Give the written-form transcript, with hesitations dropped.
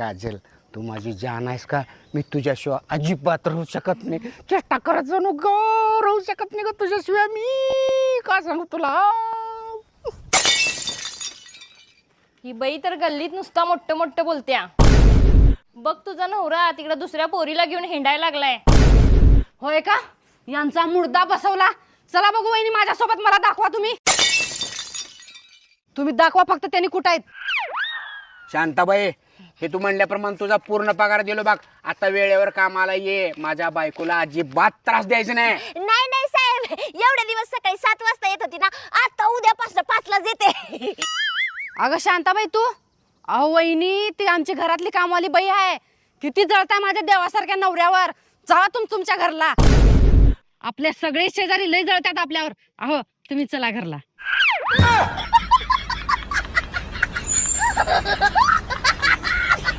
काजल तू माझी जान आहेस का? मी तुझ्याशिवाय अजिबात राहू शकत नाही. चेष्टा करत जाऊ नको, राहू शकत नाही ग तुझ्याशिवाय मी. का सांगू तुला? ही बाई तर गल्लीत नुसता मोठं मोठं बोलत्या. बघ तुझा नवरा तिकडे दुसऱ्या पोरीला घेऊन हिंडायला लागलाय. होय का? यांचा मुर्दा बसवला. चला बघू वहिनी, माझ्यासोबत मला दाखवा तुम्ही. तुम्ही दाखवा फक्त त्यांनी कुठं आहेत. शांताबाई, हे तू म्हणल्याप्रमाणे तुझा पूर्ण पगार दिलो बघ. आता वेळेवर कामाला ये. माझ्या बायकोला अजिबात त्रास द्यायचा नाही. नाही नाही साहेब, एवढे दिवस सकाळी 7 वाजता येत होती ना, आता उद्यापासून 5 लाच येते. अगं शांताबाई तू, अहो वहिनी ती आमची घरातली कामवाली बाई आहे. किती जळताय माझ्या देवासारख्या नवऱ्यावर. चला तुमच्या घरला. आपले सगळे शेजारी लय जळतात आपल्यावर. अहो तुम्ही चला घरला.